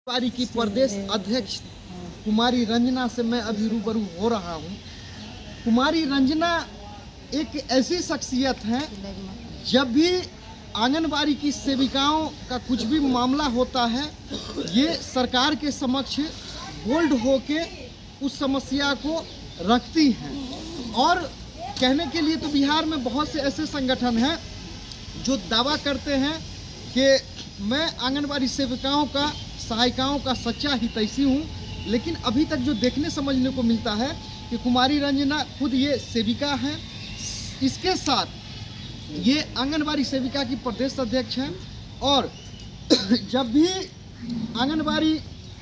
पारी की प्रदेश अध्यक्ष कुमारी रंजना से मैं अभी रूबरू हो रहा हूँ। कुमारी रंजना एक ऐसी शख्सियत है, जब भी आंगनबाड़ी की सेविकाओं का कुछ भी मामला होता है, ये सरकार के समक्ष बोल्ड होके उस समस्या को रखती हैं। और कहने के लिए तो बिहार में बहुत से ऐसे संगठन हैं जो दावा करते हैं कि मैं आंगनबाड़ी सेविकाओं का, सहायिकाओं का सच्चा हितैषी हूँ, लेकिन अभी तक जो देखने समझने को मिलता है कि कुमारी रंजना खुद ये सेविका हैं, इसके साथ ये आंगनबाड़ी सेविका की प्रदेश अध्यक्ष हैं। और जब भी आंगनबाड़ी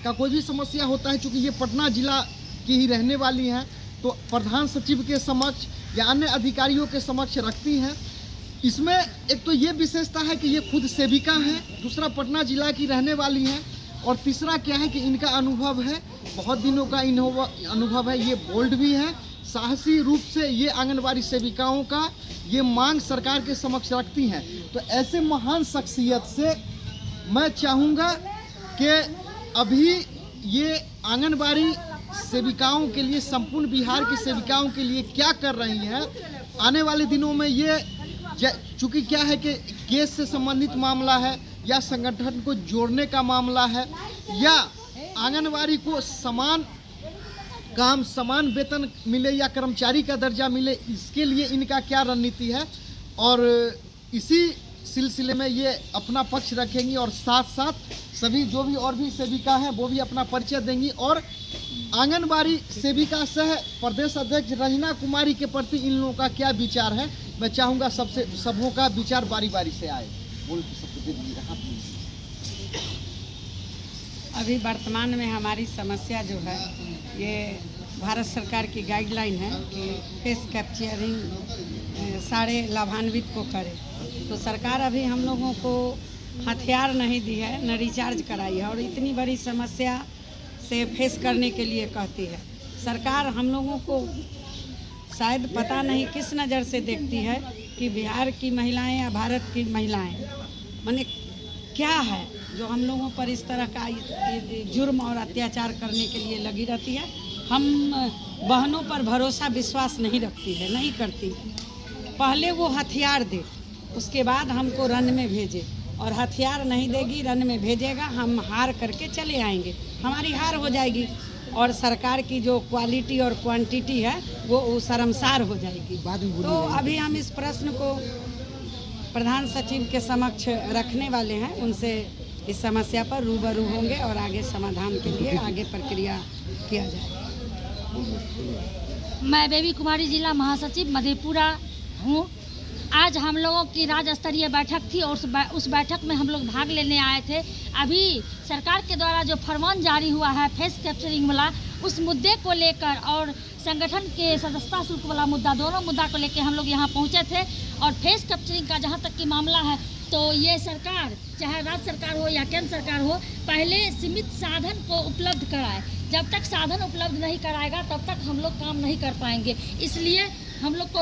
का कोई भी समस्या होता है, चूँकि ये पटना जिला की ही रहने वाली हैं, तो प्रधान सचिव के समक्ष या अन्य अधिकारियों के समक्ष रखती हैं। इसमें एक तो ये विशेषता है कि ये खुद सेविका हैं, दूसरा पटना जिला की रहने वाली हैं, और तीसरा क्या है कि इनका अनुभव है, बहुत दिनों का अनुभव है, ये बोल्ड भी है, साहसी रूप से ये आंगनबाड़ी सेविकाओं का ये मांग सरकार के समक्ष रखती हैं। तो ऐसे महान शख्सियत से मैं चाहूँगा कि अभी ये आंगनबाड़ी सेविकाओं के लिए, संपूर्ण बिहार की सेविकाओं के लिए क्या कर रही हैं, आने वाले दिनों में ये चूँकि क्या है कि केस से संबंधित मामला है, या संगठन को जोड़ने का मामला है, या आंगनबाड़ी को समान काम, समान वेतन मिले या कर्मचारी का दर्जा मिले, इसके लिए इनका क्या रणनीति है। और इसी सिलसिले में ये अपना पक्ष रखेंगी, और साथ साथ सभी जो भी और भी सेविका हैं वो भी अपना परिचय देंगी। और आंगनबाड़ी सेविका सह प्रदेश अध्यक्ष रंजना कुमारी के प्रति इन लोगों का क्या विचार है, मैं चाहूँगा सबों का विचार बारी बारी से आए। बोल के सबको दे दीजिए। अभी वर्तमान में हमारी समस्या जो है, ये भारत सरकार की गाइडलाइन है कि फेस कैप्चरिंग सारे लाभान्वित को करे। तो सरकार अभी हम लोगों को हथियार नहीं दी है, न रिचार्ज कराई है, और इतनी बड़ी समस्या से फेस करने के लिए कहती है। सरकार हम लोगों को शायद पता नहीं किस नज़र से देखती है कि बिहार की महिलाएं या भारत की महिलाएं माने क्या है जो हम लोगों पर इस तरह का जुर्म और अत्याचार करने के लिए लगी रहती है। हम बहनों पर भरोसा विश्वास नहीं रखती है, नहीं करती। पहले वो हथियार दे, उसके बाद हमको रन में भेजे, और हथियार नहीं देगी, रन में भेजेगा, हम हार करके चले आएंगे, हमारी हार हो जाएगी, और सरकार की जो क्वालिटी और क्वांटिटी है वो शर्मसार हो जाएगी। तो अभी हम इस प्रश्न को प्रधान सचिव के समक्ष रखने वाले हैं, उनसे इस समस्या पर रूबरू होंगे और आगे समाधान के लिए आगे प्रक्रिया किया जाएगा। मैं बेबी कुमारी जिला महासचिव मधेपुरा हूँ। आज हम लोगों की राज्य स्तरीय बैठक थी, और उस बैठक में हम लोग भाग लेने आए थे। अभी सरकार के द्वारा जो फरमान जारी हुआ है फेस कैप्चरिंग वाला, उस मुद्दे को लेकर और संगठन के सदस्यता शुल्क वाला मुद्दा, दोनों मुद्दा को लेकर हम लोग यहाँ पहुँचे थे। और फेस कैप्चरिंग का जहाँ तक की मामला है, तो ये सरकार, चाहे राज्य सरकार हो या केंद्र सरकार हो, पहले सीमित साधन को उपलब्ध कराए। जब तक साधन उपलब्ध नहीं कराएगा तब तक हम लोग काम नहीं कर पाएंगे। इसलिए हम लोग को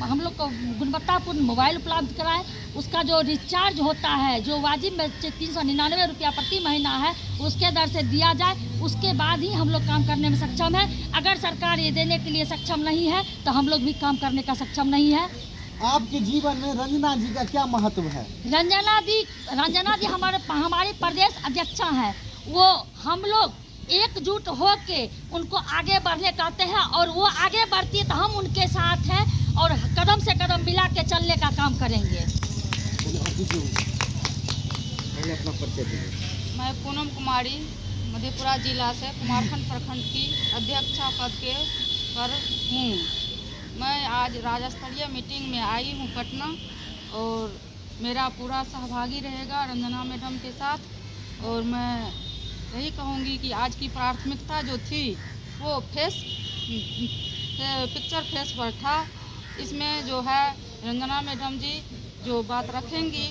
हम लोग को गुणवत्तापूर्ण मोबाइल उपलब्ध कराए, उसका जो रिचार्ज होता है, जो वाजिब में 399 रुपया प्रति महीना है, उसके दर से दिया जाए। उसके बाद ही हम लोग काम करने में सक्षम है। अगर सरकार ये देने के लिए सक्षम नहीं है तो हम लोग भी काम करने का सक्षम नहीं है। आपके जीवन में रंजना जी का क्या महत्व है? रंजना जी हमारे प्रदेश अध्यक्षा हैं। वो हम लोग एकजुट हो के उनको आगे बढ़ने कहते हैं, और वो आगे बढ़ती है तो हम उनके साथ हैं, और कदम से कदम मिला के चलने का काम करेंगे। मैं पूनम कुमारी मधेपुरा जिला से कुमारखंड प्रखंड की अध्यक्षा पद के पर हूँ। मैं आज राज्य स्तरीय मीटिंग में आई हूँ पटना, और मेरा पूरा सहभागी रहेगा रंजना मैडम के साथ। और मैं यही कहूँगी कि आज की प्राथमिकता जो थी वो पिक्चर फेस पर था। इसमें जो है रंजना मैडम जी जो बात रखेंगी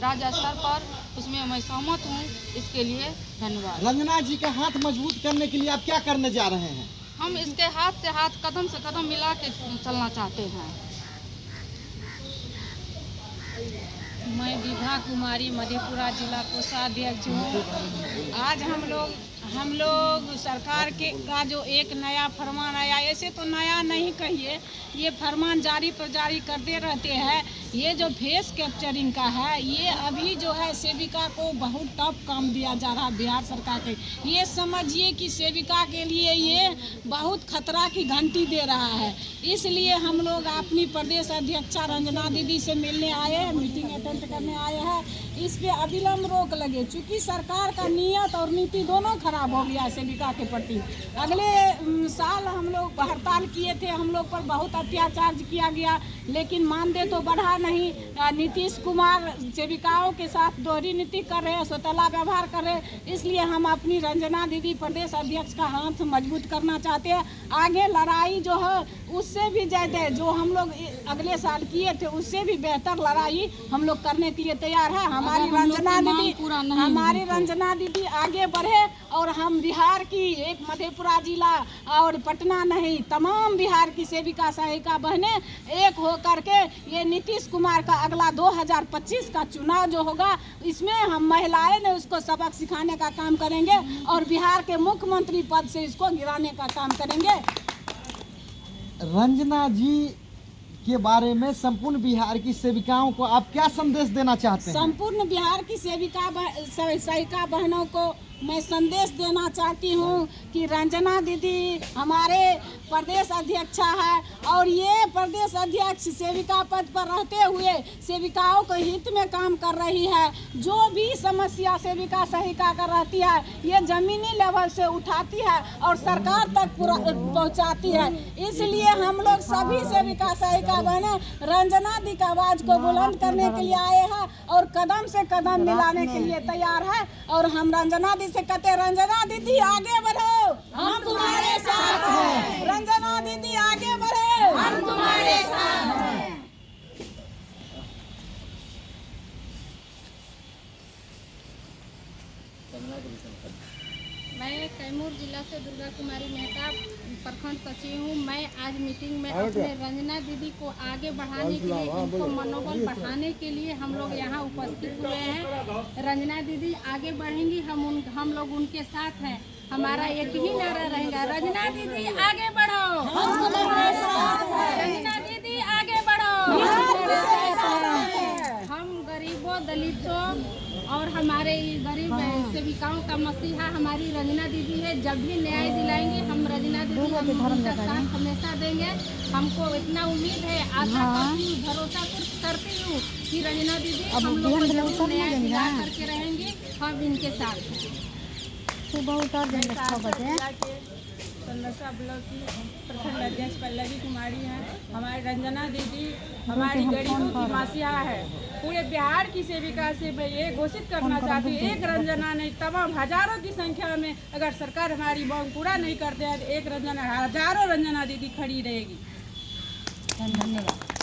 राज्य स्तर पर, उसमें मैं सहमत हूँ। इसके लिए धन्यवाद। रंजना जी का हाथ मजबूत करने के लिए आप क्या करने जा रहे हैं? हम इसके हाथ से हाथ, कदम से कदम मिला के चलना चाहते हैं। मैं विभा कुमारी मधेपुरा जिला कोषाध्यक्ष हूँ। आज हम लोग सरकार के का जो एक नया फरमान आया, ऐसे तो नया नहीं कहिए, ये फरमान जारी करते रहते हैं। ये जो फेस कैप्चरिंग का है, ये अभी जो है सेविका को बहुत टफ काम दिया जा रहा है बिहार सरकार के। ये समझिए कि सेविका के लिए ये बहुत खतरा की घंटी दे रहा है। इसलिए हम लोग अपनी प्रदेश अध्यक्षा रंजना दीदी से मिलने आए हैं, मीटिंग अटेंड करने आए हैं। इस पे अविलंब रोक लगे, चूँकि सरकार का नियत और नीति दोनों खराब हो गया है सेविका के प्रति। अगले साल हम लोग हड़ताल किए थे, हम लोग पर बहुत अत्याचार किया गया, लेकिन मानदेय तो बढ़ा नहीं। नीतीश कुमार सेविकाओं के साथ दोहरी नीति कर रहे हैं, सौतेला व्यवहार कर रहे हैं। इसलिए हम अपनी रंजना दीदी प्रदेश अध्यक्ष का हाथ मजबूत करना चाहते हैं। आगे लड़ाई जो है उससे भी ज़्यादा जो हम लोग अगले साल किए थे, उससे भी बेहतर लड़ाई हम लोग करने के लिए तैयार है। हमारी रंजना दीदी आगे बढ़े और हम बिहार की एक मधेपुरा जिला और पटना नहीं, तमाम बिहार की सेविका सहायिका बहनें एक हो करके ये नीतीश कुमार का अगला 2025 का चुनाव जो होगा, इसमें हम महिलाएं ने उसको सबक सिखाने का काम करेंगे और बिहार के मुख्यमंत्री पद से इसको गिराने का काम करेंगे। रंजना जी के बारे में संपूर्ण बिहार की सेविकाओं को आप क्या संदेश देना चाहते हैं? संपूर्ण बिहार की सहायिका बहनों को मैं संदेश देना चाहती हूँ कि रंजना दीदी हमारे प्रदेश अध्यक्षा है और ये प्रदेश अध्यक्ष सेविका पद पर रहते हुए सेविकाओं के हित में काम कर रही है। जो भी समस्या सेविका सहायिका कर रहती है, ये जमीनी लेवल से उठाती है और सरकार तक पहुँचाती है। इसलिए हम लोग सभी सेविका सहायिका बहने रंजना दी की आवाज़ को बुलंद करने के लिए आए हैं और कदम से कदम मिलाने के लिए तैयार है। और हम रंजना दी से कहते, रंजना दीदी आगे बढ़ो, हम तुम्हारे साथ हैं। रंजना दीदी आगे बढ़ो, हम तुम्हारे साथ हैं। मैं कैमूर जिला से दुर्गा कुमारी मेहता प्रखंड सचिव हूँ। मैं आज मीटिंग में अपने रंजना दीदी को आगे बढ़ाने के लिए, इनको मनोबल बढ़ाने के लिए हम लोग यहाँ उपस्थित हुए हैं। रंजना दीदी आगे बढ़ेंगी, हम लोग उनके साथ हैं। हमारा एक ही नारा रहेगा, रंजना दीदी आगे बढ़ो, हम तुम्हारे साथ हैं। रंजना दीदी आगे बढ़ो, हम गरीबों, दलितों और हमारे गरीब सेविकाओं का मसीहा हमारी रंजना दीदी है। जब भी न्याय दिलाएंगे हम रंजना दीदी उनका साथ हमेशा देंगे। हमको इतना उम्मीद है, आशा करती हूँ, भरोसा करती हूँ कि रंजना दीदी हम लोग को जरूर न्याय दिला करके रहेंगी। हम इनके साथ हैं। संदसा ब्लॉक की प्रखंड अध्यक्ष पल्लवी कुमारी हैं। हमारी रंजना दीदी हमारी गरीबों की मासिया है। पूरे बिहार की सेविका से मैं ये घोषित करना चाहती हूँ, एक रंजना नहीं, तमाम हजारों की संख्या में अगर सरकार हमारी मांग पूरा नहीं करते हैं तो एक रंजना, हजारों रंजना दीदी खड़ी रहेगी। धन्यवाद।